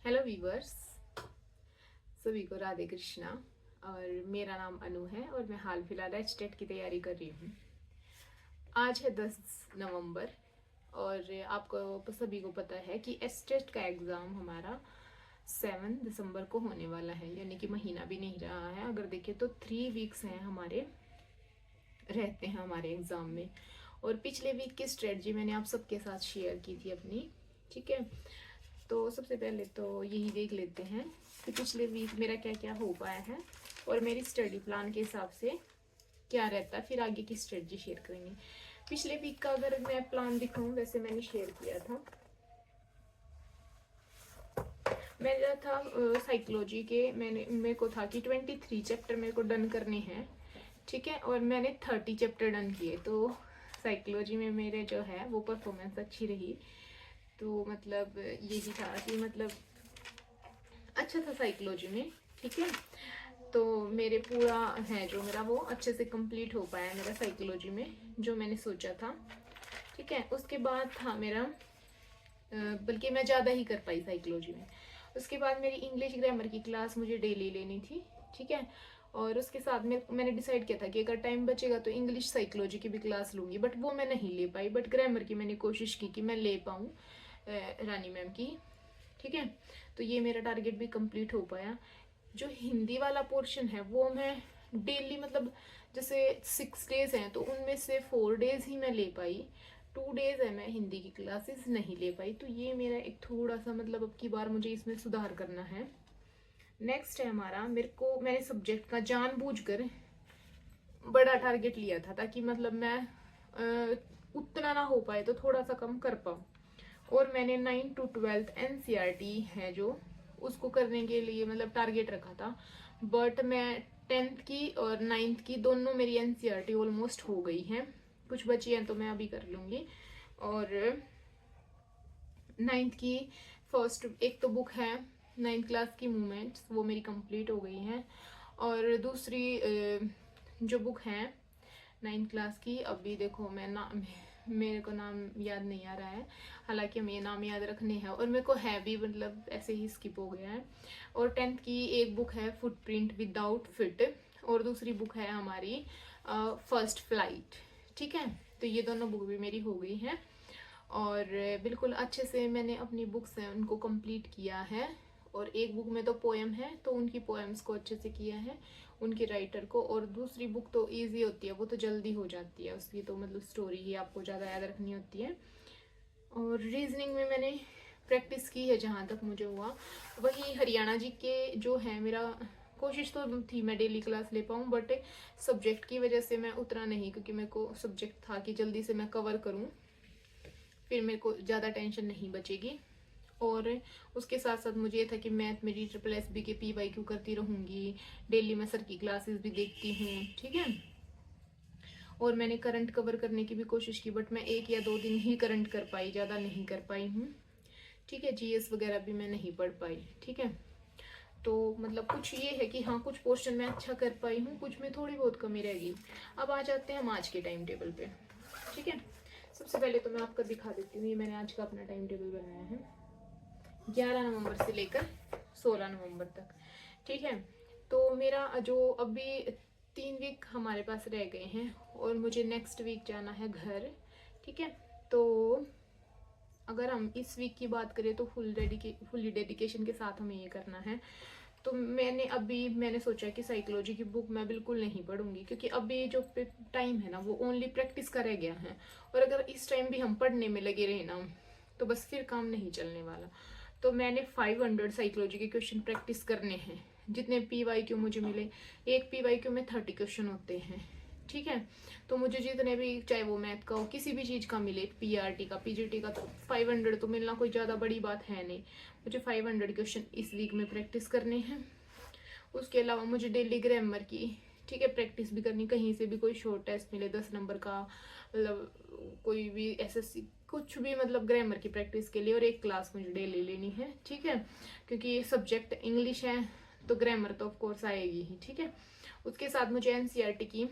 Hello viewers, सभी को राधे कृष्णा। और मेरा नाम अनु है और मैं हाल फिलहाल एचटेट की तैयारी कर रही हूँ। आज है 10 नवंबर और आपको सभी को पता है कि एचटेट का एग्ज़ाम हमारा 7 दिसंबर को होने वाला है, यानी कि महीना भी नहीं रहा है। अगर देखें तो 3 वीक्स हैं हमारे, रहते हैं हमारे एग्ज़ाम में। और पिछले वीक की स्ट्रेटजी मैंने आप सबके साथ शेयर की थी अपनी, ठीक है। तो सबसे पहले तो यही देख लेते हैं कि पिछले वीक मेरा क्या क्या हो पाया है और मेरी स्टडी प्लान के हिसाब से क्या रहता है, फिर आगे की स्ट्रेटजी शेयर करेंगे। पिछले वीक का अगर मैं प्लान दिखाऊं, वैसे मैंने शेयर किया था। मेरा था साइकोलॉजी के, मेरे को था कि 23 चैप्टर मेरे को डन करने हैं, ठीक है। और मैंने 30 चैप्टर डन किए, तो साइकोलॉजी में मेरे जो है वो परफॉर्मेंस अच्छी रही। तो मतलब यही था कि मतलब अच्छा था साइकोलॉजी में, ठीक है। तो मेरे पूरा है जो मेरा वो अच्छे से कंप्लीट हो पाया मेरा साइकोलॉजी में, जो मैंने सोचा था, ठीक है। उसके बाद था मेरा बल्कि मैं ज़्यादा ही कर पाई साइकोलॉजी में। उसके बाद मेरी इंग्लिश ग्रामर की क्लास मुझे डेली लेनी थी, ठीक है। और उसके साथ में मैंने डिसाइड किया था कि अगर टाइम बचेगा तो इंग्लिश साइकोलॉजी की भी क्लास लूँगी, बट वो मैं नहीं ले पाई। बट ग्रामर की मैंने कोशिश की कि मैं ले पाऊँ रानी मैम की, ठीक है। तो ये मेरा टारगेट भी कंप्लीट हो पाया। जो हिंदी वाला पोर्शन है वो मैं डेली मतलब जैसे 6 डेज हैं तो उनमें से 4 डेज ही मैं ले पाई। 2 डेज है मैं हिंदी की क्लासेस नहीं ले पाई। तो ये मेरा एक थोड़ा सा मतलब अब की बार मुझे इसमें सुधार करना है। नेक्स्ट है हमारा, मैंने सब्जेक्ट का जानबूझकर बड़ा टारगेट लिया था ताकि मतलब मैं उतना ना हो पाए तो थोड़ा सा कम कर पाऊँ। और मैंने 9 to 12 एनसीईआरटी है जो, उसको करने के लिए मतलब टारगेट रखा था। बट मैं 10th की और 9th की दोनों मेरी एनसीईआरटी ऑलमोस्ट हो गई हैं, कुछ बची हैं तो मैं अभी कर लूँगी। और 9th की फर्स्ट एक तो बुक है 9th क्लास की मूवमेंट्स, वो मेरी कंप्लीट हो गई हैं। और दूसरी जो बुक है 9th क्लास की, अभी देखो मैं मेरे को नाम याद नहीं आ रहा है, हालांकि हमें नाम याद रखने हैं और मेरे को है भी मतलब ऐसे ही स्किप हो गया है। और 10th की एक बुक है फुटप्रिंट विदाउट फिट और दूसरी बुक है हमारी फर्स्ट फ्लाइट, ठीक है। तो ये दोनों बुक भी मेरी हो गई हैं और बिल्कुल अच्छे से मैंने अपनी बुक्स हैं उनको कंप्लीट किया है। और एक बुक में तो पोएम है तो उनकी पोएम्स को अच्छे से किया है, उनके राइटर को। और दूसरी बुक तो इजी होती है, वो तो जल्दी हो जाती है, उसकी तो मतलब स्टोरी ही आपको ज़्यादा याद रखनी होती है। और रीजनिंग में मैंने प्रैक्टिस की है जहाँ तक मुझे हुआ। वही हरियाणा जी के जो है, मेरा कोशिश तो थी मैं डेली क्लास ले पाऊँ, बट सब्जेक्ट की वजह से मैं उतना नहीं, क्योंकि मेरे को सब्जेक्ट था कि जल्दी से मैं कवर करूँ, फिर मेरे को ज़्यादा टेंशन नहीं बचेगी। और उसके साथ साथ मुझे ये था कि मैथ मेरी SSSB के PYQ करती रहूँगी, डेली मैं सर की क्लासेस भी देखती हूँ, ठीक है। और मैंने करंट कवर करने की भी कोशिश की, बट मैं 1 या 2 दिन ही करंट कर पाई, ज़्यादा नहीं कर पाई हूँ, ठीक है। GS वगैरह भी मैं नहीं पढ़ पाई, ठीक है। तो मतलब कुछ ये है कि हाँ, कुछ पोर्शन में अच्छा कर पाई हूँ, कुछ में थोड़ी बहुत कमी रह गई। अब आ जाते हैं हम आज के टाइम टेबल पे, ठीक है। सबसे पहले तो मैं आपको दिखा देती हूँ, ये मैंने आज का अपना टाइम टेबल बनाया है 11 नवंबर से लेकर 16 नवंबर तक, ठीक है। तो मेरा जो अभी 3 वीक हमारे पास रह गए हैं और मुझे नेक्स्ट वीक जाना है घर, ठीक है। तो अगर हम इस वीक की बात करें तो फुल्ली डेडिकेशन के साथ हमें ये करना है। तो मैंने सोचा कि साइकोलॉजी की बुक मैं बिल्कुल नहीं पढ़ूंगी, क्योंकि अभी जो टाइम है ना वो ओनली प्रैक्टिस का रह गया है। और अगर इस टाइम भी हम पढ़ने में लगे रहे ना तो बस फिर काम नहीं चलने वाला। तो मैंने 500 साइकोलॉजी के क्वेश्चन प्रैक्टिस करने हैं, जितने PYQ मुझे मिले। एक PYQ में 30 क्वेश्चन होते हैं, ठीक है। तो मुझे जितने भी, चाहे वो मैथ का हो, किसी भी चीज़ का मिले, PRT का PGT का, तो 500 तो मिलना कोई ज़्यादा बड़ी बात है नहीं। मुझे 500 क्वेश्चन इस वीक में प्रैक्टिस करने हैं। उसके अलावा मुझे डेली ग्रामर की, ठीक है, प्रैक्टिस भी करनी। कहीं से भी कोई शॉर्ट टेस्ट मिले 10 नंबर का, मतलब कोई भी SSC कुछ भी, मतलब ग्रामर की प्रैक्टिस के लिए। और एक क्लास मुझे डेली लेनी है, ठीक है, क्योंकि ये सब्जेक्ट इंग्लिश है तो ग्रामर तो ऑफ कोर्स आएगी ही, ठीक है। उसके साथ मुझे NCERT की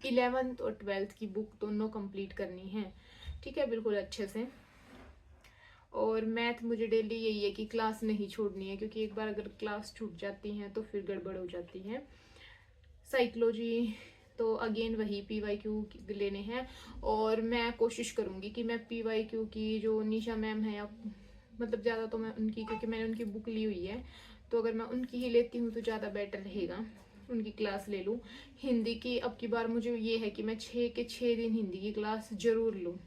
11th और 12th की बुक दोनों कंप्लीट करनी है, ठीक है, बिल्कुल अच्छे से। और मैथ मुझे डेली यही है कि क्लास नहीं छोड़नी है, क्योंकि एक बार अगर क्लास छूट जाती है तो फिर गड़बड़ हो जाती है। साइकोलॉजी तो अगेन वही PYQ लेने हैं, और मैं कोशिश करूँगी कि मैं PYQ की जो निशा मैम है, या मतलब ज़्यादा तो मैं उनकी, क्योंकि मैंने उनकी बुक ली हुई है, तो अगर मैं उनकी ही लेती हूँ तो ज़्यादा बेटर रहेगा, उनकी क्लास ले लूँ। हिंदी की अब की बार मुझे ये है कि मैं 6 के 6 दिन हिंदी की क्लास ज़रूर लूँ।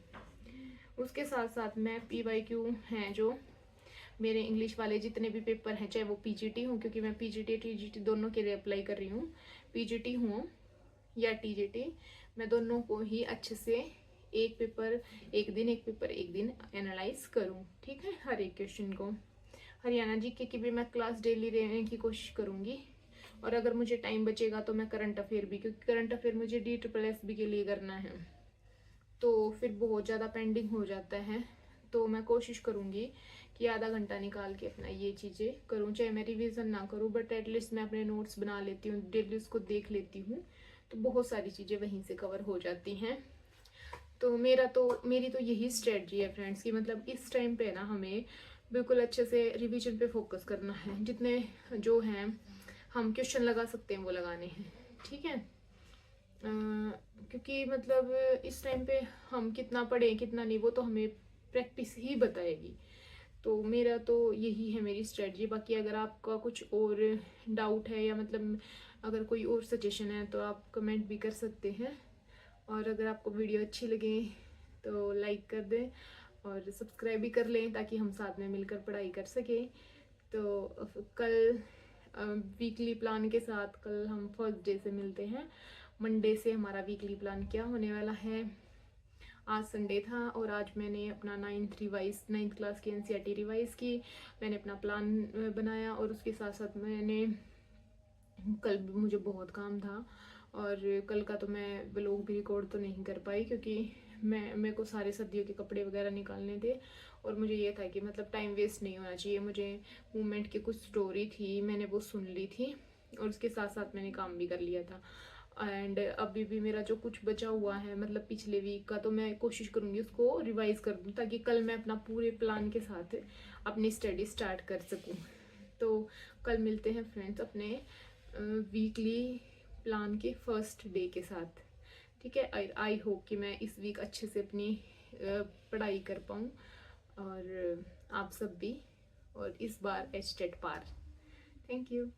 उसके साथ साथ मैं PYQ हैं जो मेरे इंग्लिश वाले जितने भी पेपर हैं, चाहे वो PGT हो, क्योंकि मैं PGT TGT दोनों के लिए अप्लाई कर रही हूँ, PGT हूँ या TGT, मैं दोनों को ही अच्छे से एक पेपर एक दिन एनालाइज करूँ, ठीक है, हर एक क्वेश्चन को। हरियाणा जीके की भी मैं क्लास डेली लेने की कोशिश करूँगी, और अगर मुझे टाइम बचेगा तो मैं करंट अफेयर भी, क्योंकि करंट अफेयर मुझे DSSB के लिए करना है, तो फिर बहुत ज़्यादा पेंडिंग हो जाता है, तो मैं कोशिश करूँगी कि आधा घंटा निकाल के अपना ये चीज़ें करूँ, चाहे मैं रिवीजन ना करूँ, बट एटलीस्ट मैं अपने नोट्स बना लेती हूँ, डेली उसको देख लेती हूँ, तो बहुत सारी चीज़ें वहीं से कवर हो जाती हैं। तो मेरी तो यही स्ट्रेटजी है फ्रेंड्स, कि मतलब इस टाइम पे ना हमें बिल्कुल अच्छे से रिवीजन पे फोकस करना है, जितने जो हैं हम क्वेश्चन लगा सकते हैं वो लगाने हैं, ठीक है। क्योंकि मतलब इस टाइम पे हम कितना पढ़ें कितना नहीं, वो तो हमें प्रैक्टिस ही बताएगी। तो मेरा तो यही है मेरी स्ट्रेटजी। बाकी अगर आपका कुछ और डाउट है, या मतलब अगर कोई और सजेशन है, तो आप कमेंट भी कर सकते हैं, और अगर आपको वीडियो अच्छी लगे तो लाइक कर दें और सब्सक्राइब भी कर लें, ताकि हम साथ में मिलकर पढ़ाई कर सकें। तो कल वीकली प्लान के साथ कल हम फर्स्ट डे से मिलते हैं। मंडे से हमारा वीकली प्लान क्या होने वाला है। आज संडे था और आज मैंने अपना 9th क्लास की NCERT रिवाइज की, मैंने अपना प्लान बनाया, और उसके साथ साथ मैंने कल भी मुझे बहुत काम था, और कल का तो मैं व्लॉग भी रिकॉर्ड तो नहीं कर पाई, क्योंकि मेरे को सारे सर्दियों के कपड़े वगैरह निकालने थे, और मुझे ये था कि मतलब टाइम वेस्ट नहीं होना चाहिए। मुझे मूवमेंट की कुछ स्टोरी थी, मैंने वो सुन ली थी, और उसके साथ साथ मैंने काम भी कर लिया था। एंड अभी भी मेरा जो कुछ बचा हुआ है, मतलब पिछले वीक का, तो मैं कोशिश करूँगी उसको रिवाइज कर दूँ, ताकि कल मैं अपना पूरे प्लान के साथ अपनी स्टडी स्टार्ट कर सकूँ। तो कल मिलते हैं फ्रेंड्स अपने वीकली प्लान के फर्स्ट डे के साथ, ठीक है। आई होप कि मैं इस वीक अच्छे से अपनी पढ़ाई कर पाऊँ, और आप सब भी, और इस बार HTET पार। Thank you.